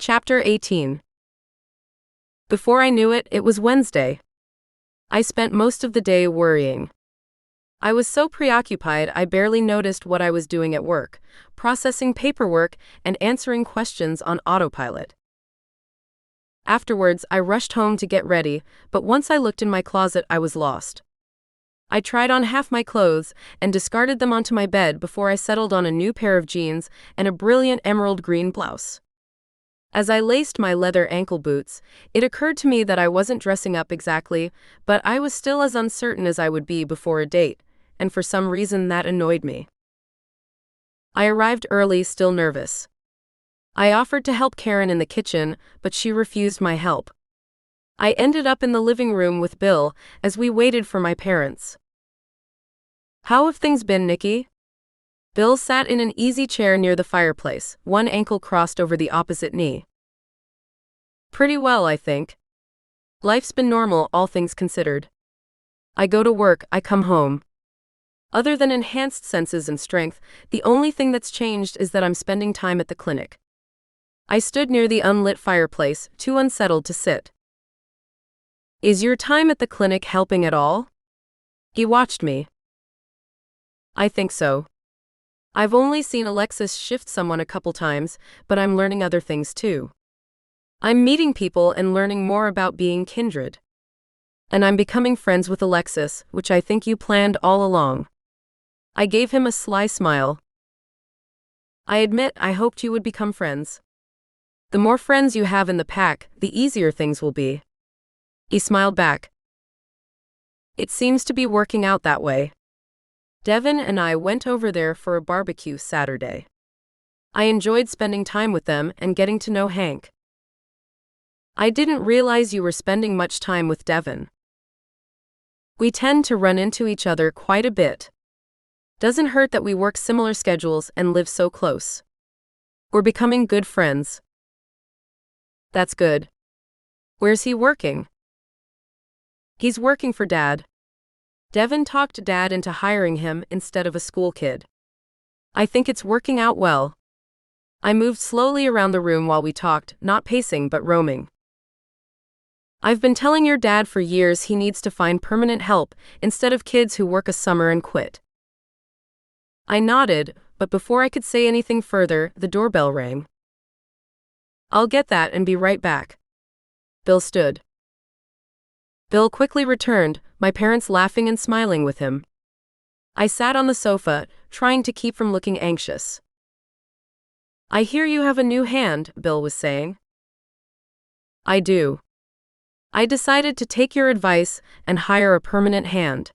Chapter 18. Before I knew it, it was Wednesday. I spent most of the day worrying. I was so preoccupied I barely noticed what I was doing at work, processing paperwork and answering questions on autopilot. Afterwards, I rushed home to get ready, but once I looked in my closet, I was lost. I tried on half my clothes and discarded them onto my bed before I settled on a new pair of jeans and a brilliant emerald green blouse. As I laced my leather ankle boots, it occurred to me that I wasn't dressing up exactly, but I was still as uncertain as I would be before a date, and for some reason that annoyed me. I arrived early, still nervous. I offered to help Karen in the kitchen, but she refused my help. I ended up in the living room with Bill as we waited for my parents. "How have things been, Nickie?" Bill sat in an easy chair near the fireplace, one ankle crossed over the opposite knee. "Pretty well, I think. Life's been normal, all things considered. I go to work, I come home. Other than enhanced senses and strength, the only thing that's changed is that I'm spending time at the clinic." I stood near the unlit fireplace, too unsettled to sit. "Is your time at the clinic helping at all?" He watched me. "I think so. I've only seen Alexis shift someone a couple times, but I'm learning other things too. I'm meeting people and learning more about being kindred. And I'm becoming friends with Alexis, which I think you planned all along." I gave him a sly smile. "I admit I hoped you would become friends. The more friends you have in the pack, the easier things will be." He smiled back. "It seems to be working out that way." Devon and I went over there for a barbecue Saturday. I enjoyed spending time with them and getting to know Hank. "I didn't realize you were spending much time with Devon." "We tend to run into each other quite a bit. Doesn't hurt that we work similar schedules and live so close. We're becoming good friends." "That's good. Where's he working?" "He's working for Dad. Devon talked Dad into hiring him instead of a school kid. I think it's working out well." I moved slowly around the room while we talked, not pacing but roaming. "I've been telling your dad for years he needs to find permanent help instead of kids who work a summer and quit." I nodded, but before I could say anything further, the doorbell rang. "I'll get that and be right back." Bill stood. Bill quickly returned, my parents laughing and smiling with him. I sat on the sofa, trying to keep from looking anxious. "I hear you have a new hand," Bill was saying. "I do. I decided to take your advice and hire a permanent hand.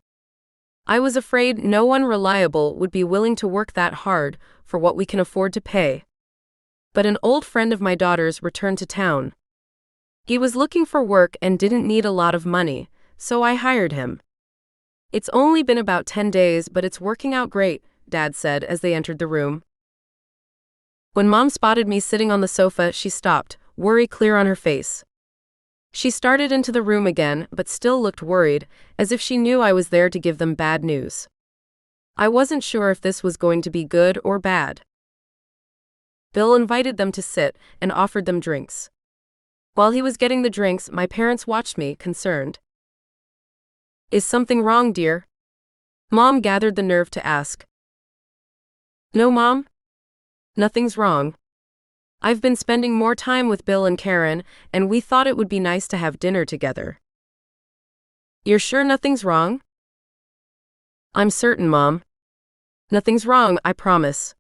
I was afraid no one reliable would be willing to work that hard for what we can afford to pay. But an old friend of my daughter's returned to town. He was looking for work and didn't need a lot of money, so I hired him. It's only been about 10 days, but it's working out great," Dad said as they entered the room. When Mom spotted me sitting on the sofa, she stopped, worry clear on her face. She started into the room again, but still looked worried, as if she knew I was there to give them bad news. I wasn't sure if this was going to be good or bad. Bill invited them to sit and offered them drinks. While he was getting the drinks, my parents watched me, concerned. "Is something wrong, dear?" Mom gathered the nerve to ask. "No, Mom. Nothing's wrong. I've been spending more time with Bill and Karen, and we thought it would be nice to have dinner together." "You're sure nothing's wrong?" "I'm certain, Mom. Nothing's wrong, I promise."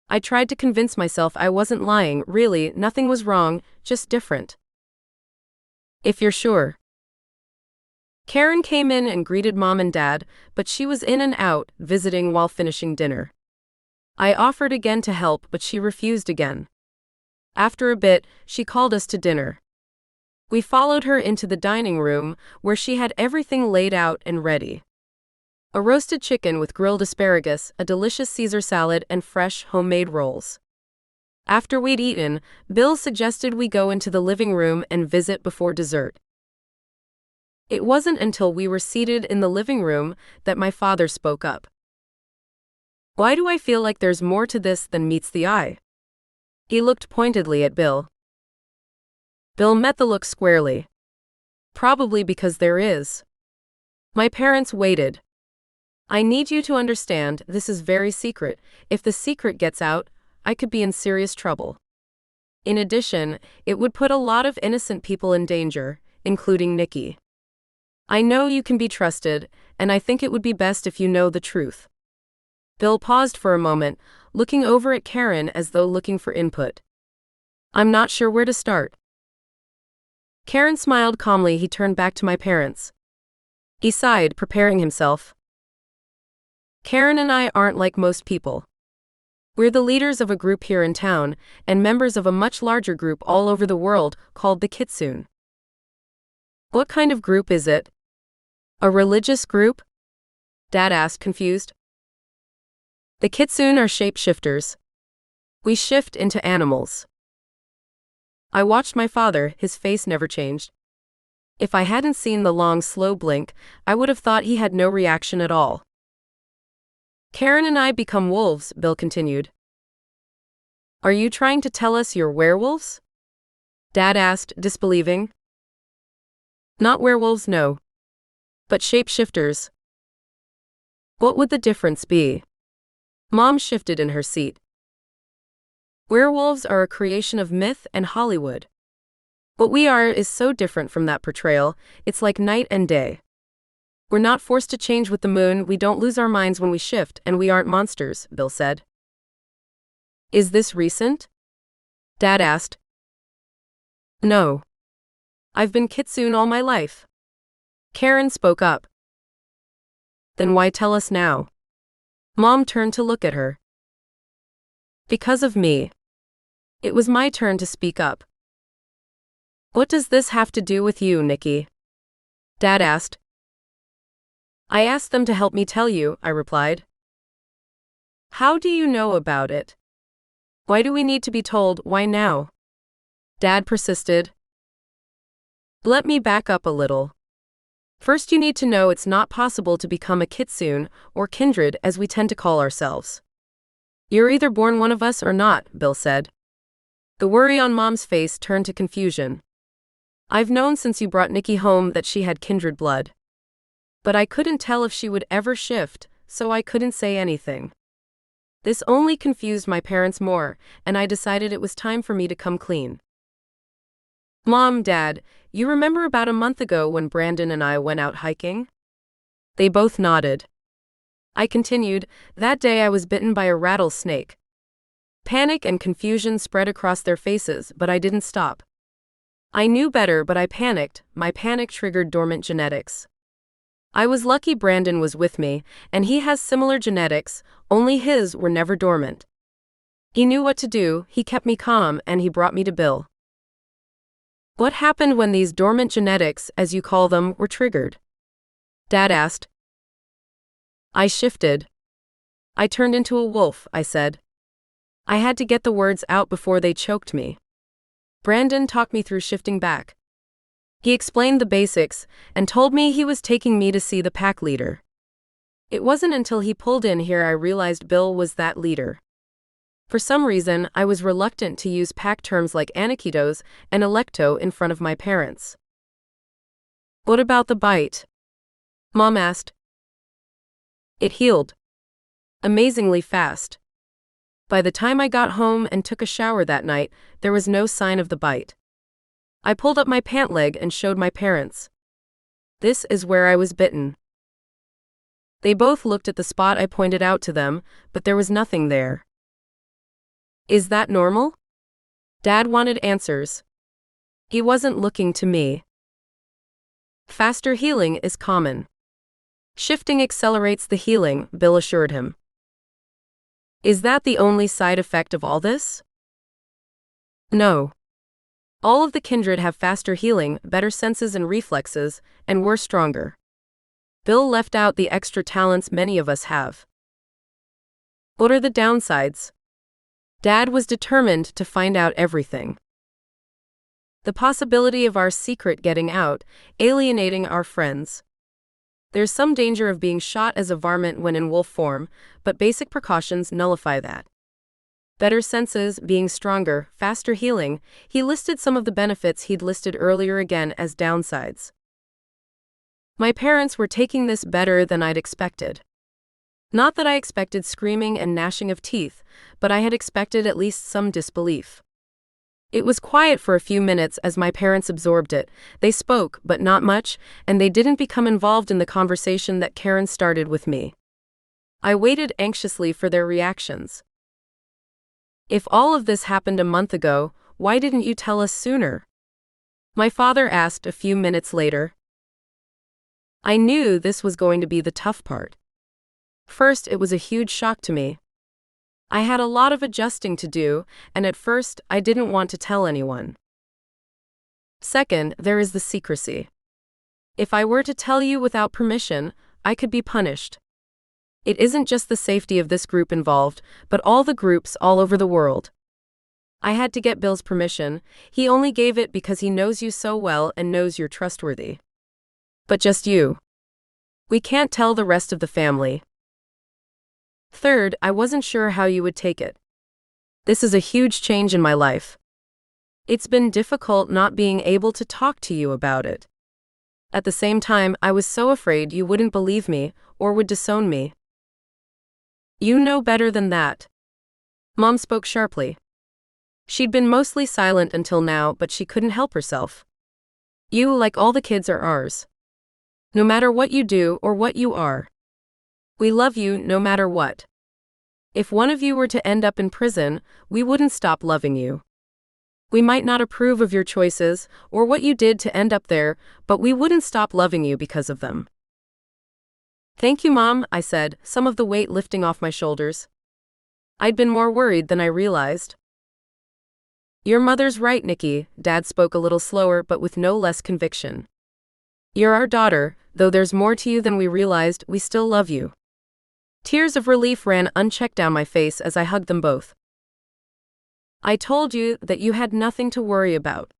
I tried to convince myself I wasn't lying, really, nothing was wrong, just different. "If you're sure." Karen came in and greeted Mom and Dad, but she was in and out, visiting while finishing dinner. I offered again to help, but she refused again. After a bit, she called us to dinner. We followed her into the dining room, where she had everything laid out and ready. A roasted chicken with grilled asparagus, a delicious Caesar salad, and fresh, homemade rolls. After we'd eaten, Bill suggested we go into the living room and visit before dessert. It wasn't until we were seated in the living room that my father spoke up. "Why do I feel like there's more to this than meets the eye?" He looked pointedly at Bill. Bill met the look squarely. Probably because there is. My parents waited. I need you to understand, this is very secret. If the secret gets out, I could be in serious trouble. In addition, it would put a lot of innocent people in danger, including Nickie. I know you can be trusted, and I think it would be best if you know the truth. Bill paused for a moment, looking over at Karen as though looking for input. I'm not sure where to start. Karen smiled calmly. He turned back to my parents. He sighed, preparing himself. Karen and I aren't like most people. We're the leaders of a group here in town, and members of a much larger group all over the world, called the Kitsune. What kind of group is it? A religious group? Dad asked, confused. The Kitsune are shapeshifters. We shift into animals. I watched my father, his face never changed. If I hadn't seen the long, slow blink, I would have thought he had no reaction at all. Karen and I become wolves, Bill continued. Are you trying to tell us you're werewolves? Dad asked, disbelieving. Not werewolves, no. But shapeshifters. What would the difference be? Mom shifted in her seat. Werewolves are a creation of myth and Hollywood. What we are is so different from that portrayal, it's like night and day. We're not forced to change with the moon, we don't lose our minds when we shift, and we aren't monsters, Bill said. Is this recent? Dad asked. No. I've been Kitsune all my life. Karen spoke up. Then why tell us now? Mom turned to look at her. Because of me. It was my turn to speak up. What does this have to do with you, Nickie? Dad asked. I asked them to help me tell you, I replied. How do you know about it? Why do we need to be told, why now? Dad persisted. Let me back up a little. First, you need to know it's not possible to become a Kitsune, or kindred as we tend to call ourselves. You're either born one of us or not, Bill said. The worry on Mom's face turned to confusion. I've known since you brought Nickie home that she had kindred blood. But I couldn't tell if she would ever shift, so I couldn't say anything. This only confused my parents more, and I decided it was time for me to come clean. Mom, Dad, you remember about a month ago when Brandon and I went out hiking? They both nodded. I continued, that day I was bitten by a rattlesnake. Panic and confusion spread across their faces, but I didn't stop. I knew better, but I panicked. My panic triggered dormant genetics. I was lucky Brandon was with me, and he has similar genetics, only his were never dormant. He knew what to do, he kept me calm, and he brought me to Bill. What happened when these dormant genetics, as you call them, were triggered? Dad asked. I shifted. I turned into a wolf, I said. I had to get the words out before they choked me. Brandon talked me through shifting back. He explained the basics, and told me he was taking me to see the pack leader. It wasn't until he pulled in here I realized Bill was that leader. For some reason, I was reluctant to use pack terms like anikitos and electo in front of my parents. What about the bite? Mom asked. It healed. Amazingly fast. By the time I got home and took a shower that night, there was no sign of the bite. I pulled up my pant leg and showed my parents. This is where I was bitten. They both looked at the spot I pointed out to them, but there was nothing there. Is that normal? Dad wanted answers. He wasn't looking to me. Faster healing is common. Shifting accelerates the healing, Bill assured him. Is that the only side effect of all this? No. All of the kindred have faster healing, better senses and reflexes, and we're stronger. Bill left out the extra talents many of us have. What are the downsides? Dad was determined to find out everything. The possibility of our secret getting out, alienating our friends. There's some danger of being shot as a varmint when in wolf form, but basic precautions nullify that. Better senses, being stronger, faster healing. He listed some of the benefits he'd listed earlier again as downsides. My parents were taking this better than I'd expected. Not that I expected screaming and gnashing of teeth, but I had expected at least some disbelief. It was quiet for a few minutes as my parents absorbed it. They spoke, but not much, and they didn't become involved in the conversation that Karen started with me. I waited anxiously for their reactions. "If all of this happened a month ago, why didn't you tell us sooner?" My father asked a few minutes later. I knew this was going to be the tough part. First, it was a huge shock to me. I had a lot of adjusting to do, and at first, I didn't want to tell anyone. Second, there is the secrecy. If I were to tell you without permission, I could be punished. It isn't just the safety of this group involved, but all the groups all over the world. I had to get Bill's permission. He only gave it because he knows you so well and knows you're trustworthy. But just you. We can't tell the rest of the family. Third, I wasn't sure how you would take it. This is a huge change in my life. It's been difficult not being able to talk to you about it. At the same time, I was so afraid you wouldn't believe me or would disown me. You know better than that. Mom spoke sharply. She'd been mostly silent until now, but she couldn't help herself. You, like all the kids, are ours. No matter what you do or what you are. We love you no matter what. If one of you were to end up in prison, we wouldn't stop loving you. We might not approve of your choices or what you did to end up there, but we wouldn't stop loving you because of them. Thank you, Mom, I said, some of the weight lifting off my shoulders. I'd been more worried than I realized. Your mother's right, Nickie, Dad spoke a little slower but with no less conviction. You're our daughter, though there's more to you than we realized. We still love you. Tears of relief ran unchecked down my face as I hugged them both. I told you that you had nothing to worry about.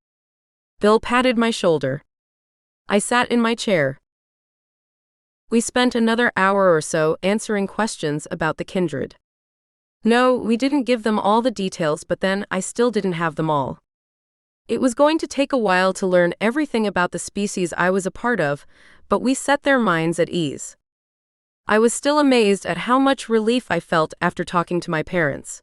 Bill patted my shoulder. I sat in my chair. We spent another hour or so answering questions about the kindred. No, we didn't give them all the details, but then I still didn't have them all. It was going to take a while to learn everything about the species I was a part of, but we set their minds at ease. I was still amazed at how much relief I felt after talking to my parents.